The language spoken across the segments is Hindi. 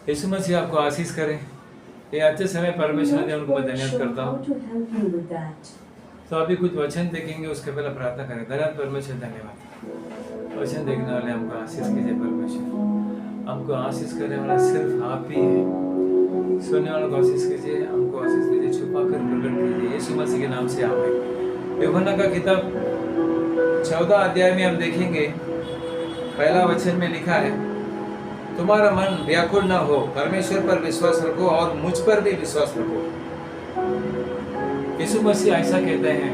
यीशु मसीह आपको आशीष करें। ये अच्छे समय परमेश्वर ने उनको मैं धन्यवाद करता हूँ। तो अभी कुछ वचन देखेंगे, उसके पहले प्रार्थना करें। धन्यवाद परमेश्वर, धन्यवाद। वचन देखने वाले हमको आशीष कीजिए परमेश्वर। हमको आशीष करने वाला सिर्फ आप ही है। सुनने वालों को आशीष कीजिए, हमको आशीष कीजिए, छुपा कर प्रकट कीजिए यीशु मसीह के नाम से आमीन। यूहन्ना का किताब 14 अध्याय में हम देखेंगे, पहला वचन में लिखा है, तुम्हारा मन व्याकुल न हो, परमेश्वर पर विश्वास रखो और मुझ पर भी विश्वास रखो। यीशु मसीह ऐसा कहते हैं।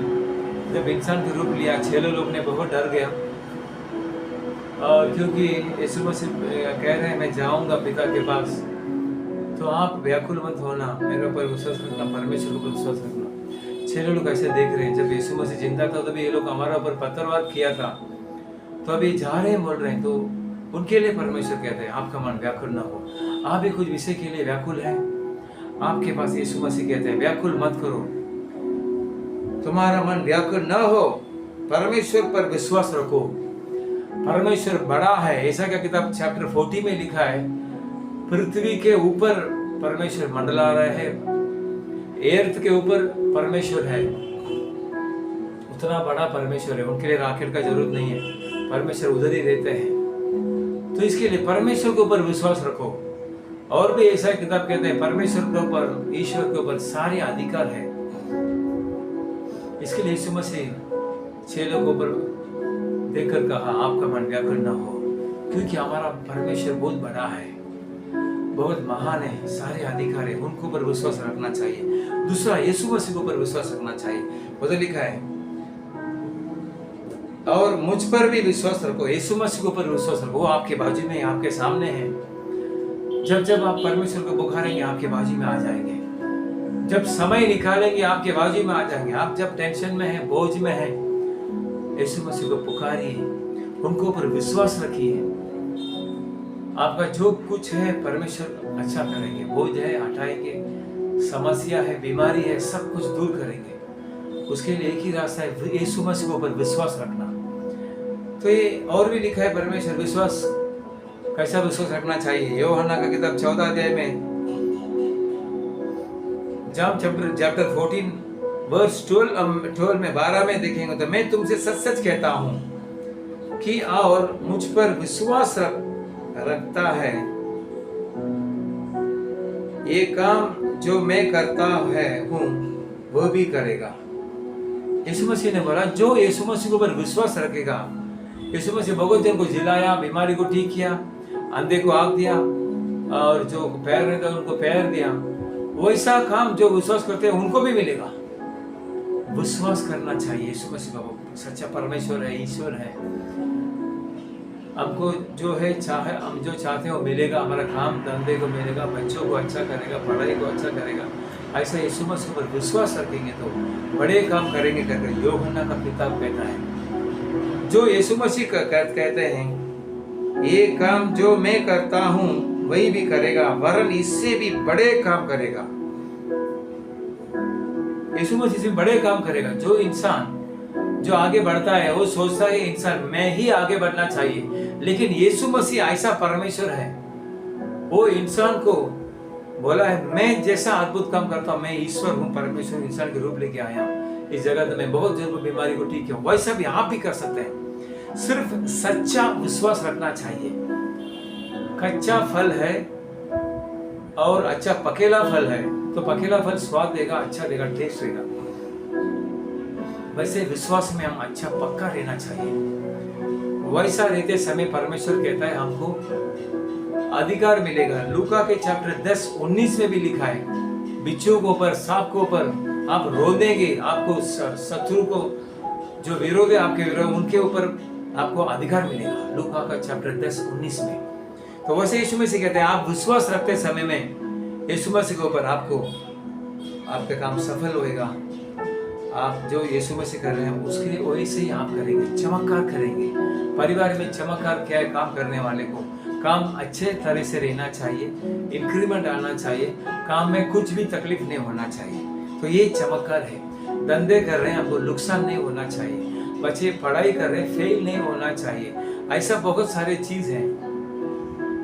जब इंसान का रूप लिया, 6 लोग ने बहुत डर गया, और क्योंकि यीशु मसीह कह रहे हैं मैं जाऊंगा पिता के पास, तो आप व्याकुल मत होना, मेरे ऊपर विश्वास रखना, परमेश्वर पर विश्वास रखना। 6 लोग ऐसे देख रहे हैं। जब यीशु मसीह जिंदा था तभी ये लोग हमारा ऊपर पत्थरवार किया था, तो अभी जा रहे हैं, बोल रहे हैं, तो उनके लिए परमेश्वर कहते हैं आपका मन व्याकुल ना हो। आप भी कुछ विषय के लिए व्याकुल है, आपके पास यीशु मसीह कहते हैं व्याकुल मत करो, तुम्हारा मन व्याकुल ना हो, परमेश्वर पर विश्वास रखो। परमेश्वर बड़ा है। ऐसा क्या किताब चैप्टर 40 में लिखा है, पृथ्वी के ऊपर परमेश्वर मंडला रहा है, एर्थ के ऊपर परमेश्वर है। उतना बड़ा परमेश्वर है, उनके लिए रॉकेट का जरूरत नहीं है, परमेश्वर उधर ही रहते हैं। तो इसके लिए परमेश्वर के ऊपर विश्वास रखो। और भी ऐसा किताब कहते हैं परमेश्वर के ऊपर, ईश्वर के ऊपर सारे अधिकार है। इसके लिए यीशु मसीह 6 लोगों पर देखकर कहा आपका मन व्याकुल न हो, क्योंकि हमारा परमेश्वर बहुत बड़ा है, बहुत महान है, सारे अधिकार है, उनको ऊपर विश्वास रखना चाहिए। दूसरा, यीशु मसीह के ऊपर विश्वास रखना चाहिए। उधर लिखा है और मुझ पर भी विश्वास रखो। यीशु मसीह के ऊपर विश्वास रखो, वो आपके बाजू में, आपके सामने है। जब जब आप परमेश्वर को पुकारेंगे आपके बाजू में आ जाएंगे, जब समय निकालेंगे आपके बाजू में आ जाएंगे। आप जब टेंशन में है, बोझ में है, यीशु मसीह को पुकारिए, उनको ऊपर विश्वास रखिए। आपका जो कुछ है परमेश्वर अच्छा करेंगे। बोझ है हटाएंगे, समस्या है, बीमारी है, सब कुछ दूर करेंगे। उसके लिए एक ही रास्ता है, यीशु मसीह के ऊपर विश्वास रखना। तो ये और भी लिखा है परमेश्वर विश्वास, कैसा विश्वास रखना चाहिए। यूहन्ना का किताब 14 अध्याय में, जब चैप्टर 14 वर्स 12 में 12 में देखेंगे, तो मैं तुमसे सच सच कहता हूं कि और मुझ पर विश्वास रखता है, ये काम जो मैं करता हूं वो भी करेगा। यीशु मसीह ने बोला जो यीशु मसीह के ऊपर विश्वास रखेगा। यीशु मसीह बहुत जन को जिलाया, बीमारी को ठीक किया, अंधे को आँख दिया, और जो पैर रहता उनको पैर दिया। वैसा काम जो विश्वास करते हैं उनको भी मिलेगा। विश्वास करना चाहिए। यीशु मसीह का सच्चा परमेश्वर है, ईश्वर है। हमको जो है हम जो चाहते हैं वो मिलेगा। हमारा काम धंधे को मिलेगा, बच्चों को अच्छा करेगा, पढ़ाई को अच्छा करेगा। ऐसा यीशु मसीह पर विश्वास रखेंगे तो बड़े काम करेंगे करके यूहन्ना का किताब कहता है। जो यीशु मसीह कहते हैं ये काम जो मैं करता हूं वही भी करेगा, वरन इससे भी बड़े काम करेगा। यीशु मसीह से बड़े काम करेगा। जो इंसान जो आगे बढ़ता है वो सोचता है इंसान मैं ही आगे बढ़ना चाहिए, लेकिन यीशु मसीह ऐसा परमेश्वर है, वो इंसान को बोला है मैं जैसा अद्भुत काम करता हूँ, मैं ईश्वर हूँ, परमेश्वर इंसान के रूप लेके आया इस जगत में, बहुत जरूर बीमारी को ठीक किया। वैसा भी आप भी कर सकते हैं। सिर्फ सच्चा विश्वास रखना चाहिए। कच्चा फल है और अच्छा पकेला फल है, तो पकेला फल स्वाद देगा, अच्छा देगा, टेस्ट देगा। वैसे विश्वास में हम अच्छा पक्का रहना चाहिए। वैसा रहते समय परमेश्वर कहता है हमको अधिकार मिलेगा। लूका के चैप्टर 10-19 में भी लिखा है बिच्छू के ऊपर, सांप के ऊपर आप रो देंगे, आपको शत्रु को जो विरोध है आपके विरोध, उनके ऊपर आपको अधिकार मिलेगा। लूका का चैप्टर 10-19 में। तो वैसे यीशु मसीह कहते हैं आप विश्वास रखते समय में यीशु मसीह के ऊपर, आपको आपका काम सफल होएगा। आप जो यीशु मसीह कर रहे हैं उसके लिए वैसे ही आप करेंगे, चमत्कार करेंगे। परिवार में चमत्कार क्या है, काम करने वाले को काम अच्छे तरह से रहना चाहिए, इंक्रीमेंट आना चाहिए, काम में कुछ भी तकलीफ नहीं होना चाहिए। तो ये चमत्कार है। धंधे कर रहे हैं आपको नुकसान नहीं होना चाहिए, बच्चे पढ़ाई कर रहे हैं फेल नहीं होना चाहिए। ऐसा बहुत सारे चीज है।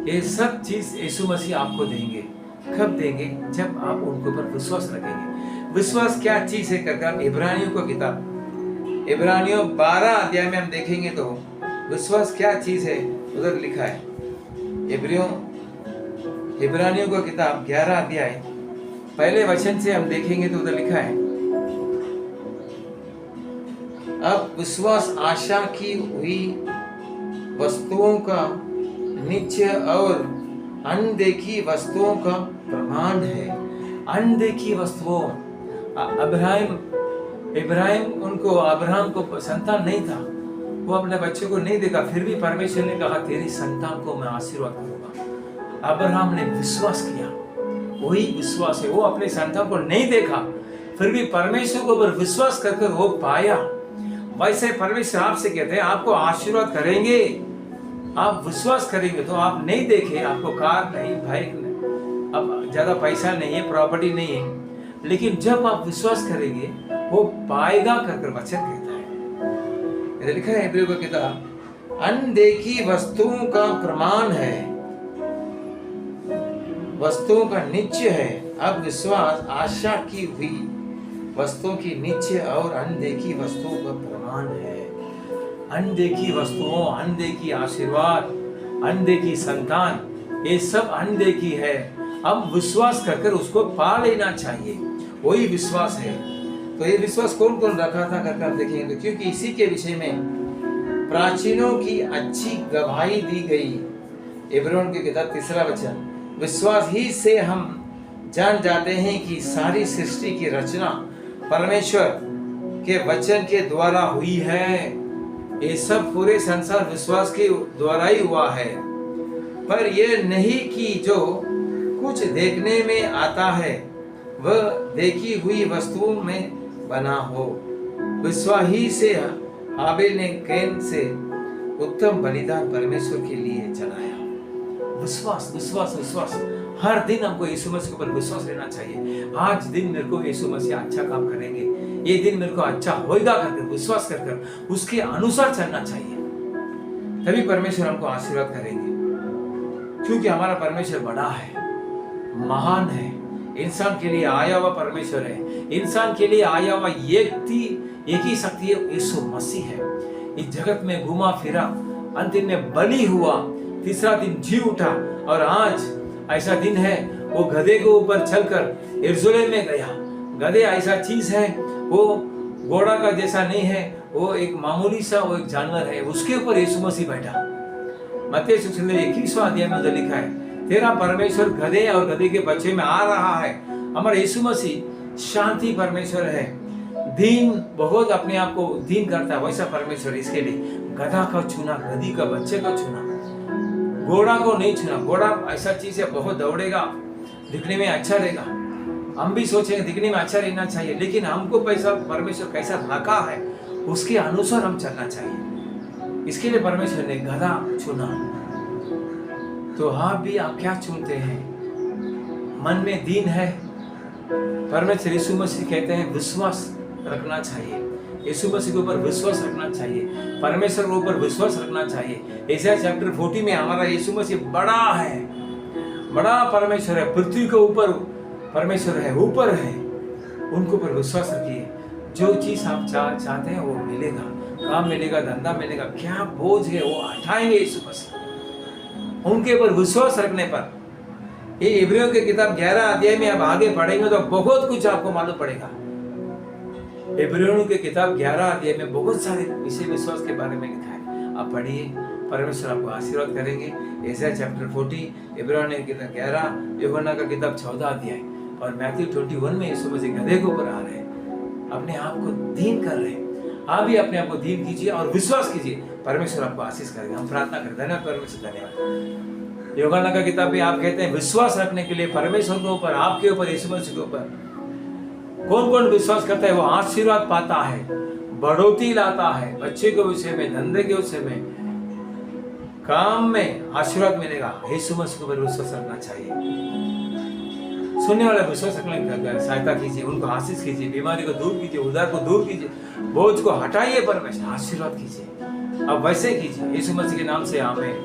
ये सब चीज यीशु मसीह आपको देंगे। कब देंगे? जब आप उनके ऊपर विश्वास रखेंगे। विश्वास क्या चीज है करके आप इब्रानियों को किताब इब्रानियों 12 अध्याय में हम देखेंगे तो विश्वास क्या चीज है उधर लिखा है। इब्रानियों को किताब 11 अध्याय पहले वचन से हम देखेंगे तो उधर लिखा है, अब विश्वास आशा की हुई वस्तुओं का निश्चय और अनदेखी वस्तुओं का प्रमाण है। अनदेखी वस्तुओं, अब्राहम को संतान नहीं था, वो अपने बच्चे को नहीं देखा, फिर भी परमेश्वर ने कहा तेरी संतान को मैं आशीर्वाद करूंगा। अब्राहम ने विश्वास किया, वही विश्वास है। वो अपने संतान को नहीं देखा, फिर भी परमेश्वर को ऊपर विश्वास करके वो पाया। वैसे परमेश्वर आपसे कहते हैं आपको आशीर्वाद करेंगे, आप विश्वास करेंगे तो। आप नहीं देखे, आपको कार नहीं, बाइक नहीं, अब ज्यादा पैसा नहीं है, प्रॉपर्टी नहीं है, लेकिन जब आप विश्वास करेंगे वो पाएगा करके वचन कहता है। इधर लिखा है इब्रानियों की किताब, अनदेखी वस्तुओं का प्रमाण है, वस्तुओं का निश्चय है। अब विश्वास आशा की हुई वस्तुओं की निश्चय और अनदेखी वस्तुओं का प्रमाण है। अनदेखी वस्तुओं, अनदेखी आशीर्वाद, अनदेखी संतान, ये सब अनदेखी है। अब विश्वास कर उसको पा लेना चाहिए, वही विश्वास है। तो ये विश्वास कौन कौन रखा था करके आप देखेंगे, क्योंकि इसी के विषय में प्राचीनों की अच्छी गवाही दी गई। इब्रानियों की किताब 3 वचन, विश्वास ही से हम जान जाते हैं कि सारी सृष्टि की रचना परमेश्वर के वचन के द्वारा हुई है। ये सब पूरे संसार विश्वास के द्वारा ही हुआ है, पर यह नहीं कि जो कुछ देखने में आता है वह देखी हुई वस्तुओं में बना हो। विश्वास ही से हाबिल ने कैन से उत्तम बलिदान परमेश्वर के लिए चढ़ाया। विश्वास विश्वास विश्वास, हर दिन हमको यीशु मसीह के ऊपर विश्वास लेना चाहिए। आज दिन मेरे को यीशु मसीह अच्छा काम करेंगे, ये दिन मेरे को अच्छा होएगा करके विश्वास कर उसके अनुसार चलना चाहिए, तभी परमेश्वर हमको आशीर्वाद करेंगे। क्योंकि हमारा परमेश्वर बड़ा है, महान है, इंसान के लिए आया हुआ परमेश्वर है। इंसान के लिए आया हुआ एक ही शक्ति है, यीशु मसीह है। इस जगत में घुमा फिरा, अंतिम में बलि हुआ, तीसरा दिन जी उठा, और आज ऐसा दिन है वो गधे के ऊपर चलकर यरूशलेम में गया। गधे ऐसा चीज है, वो घोड़ा का जैसा नहीं है, वो एक मामूली सा वो एक जानवर है, उसके ऊपर यीशु मसीह बैठा। मत्ती सुसमाचार 21वां अध्याय में लिखा है, तेरा परमेश्वर गधे और गधे के बच्चे में आ रहा है। हमारा यीशु मसीह शांति परमेश्वर है, दीन, बहुत अपने आप को दीन करता है, वैसा परमेश्वर। इसके लिए गधा का चुना, गधी का बच्चे का चुना, घोड़ा को नहीं चुना। घोड़ा ऐसा चीज है, बहुत दौड़ेगा, दिखने में अच्छा रहेगा, हम भी सोचेंगे दिखने में अच्छा रहना चाहिए, लेकिन हमको पैसा परमेश्वर कैसा रखा है उसके अनुसार हम चलना चाहिए। इसके लिए परमेश्वर ने गधा चुना। तो आप भी आप क्या चुनते हैं? मन में दीन है, परमेश्वर यीशु मसीह कहते हैं विश्वास रखना चाहिए, यीशु मसीह के ऊपर विश्वास रखना चाहिए, परमेश्वर के ऊपर विश्वास रखना चाहिए। यशायाह चैप्टर 40 में हमारा यीशु मसीह बड़ा है, बड़ा परमेश्वर है, पृथ्वी के ऊपर परमेश्वर है, ऊपर है, उनको ऊपर विश्वास रखिए। जो चीज आप चाहते हैं वो मिलेगा, काम मिलेगा, धंधा मिलेगा, क्या बोझ है वो हटाएंगे यीशु मसीह उनके ऊपर विश्वास रखने पर। ये इब्रानियों की किताब 11 अध्याय में अब आगे पढ़ेंगे तो बहुत कुछ आपको मालूम पड़ेगा। इब्रानियों की किताब 11 अध्याय में बहुत सारे विषय विश्वास के बारे में लिखा है, आप पढ़िए, परमेश्वर आपको आशीर्वाद करेंगे। यशायाह चैप्टर 40, इब्रानियों की किताब 11, यूहन्ना का किताब 14 अध्याय और मैथ्यू 21 में यीशु मसीह गधे के ऊपर आ रहे हैं, अपने आप को दीन कर रहे हैं। आप भी अपने आप को दीन कीजिए और विश्वास कीजिए, परमेश्वर आपको आशीष करेगा। हम प्रार्थना करते हैं, धन्यवाद परमेश्वर, धन्यवाद। यूहन्ना का किताब में आप कहते हैं विश्वास रखने के लिए परमेश्वर के ऊपर, आपके ऊपर, यीशु मसीह के ऊपर कौन कौन विश्वास करता है वो आशीर्वाद पाता है, बढ़ोतरी लाता है, बच्चे के विषय में, धंधे के विषय में, काम में आशीर्वाद मिलेगा। यीशु मसीह के ऊपर विश्वास रखना चाहिए। सुनने वाला विश्वास रखने की सहायता कीजिए, उनको आशीष कीजिए, बीमारी को दूर कीजिए, उधार को दूर कीजिए, बोझ को हटाइए, परमेश्वर आशीर्वाद कीजिए। अब वैसे कीजिए, यीशु मसीह के नाम से आमीन।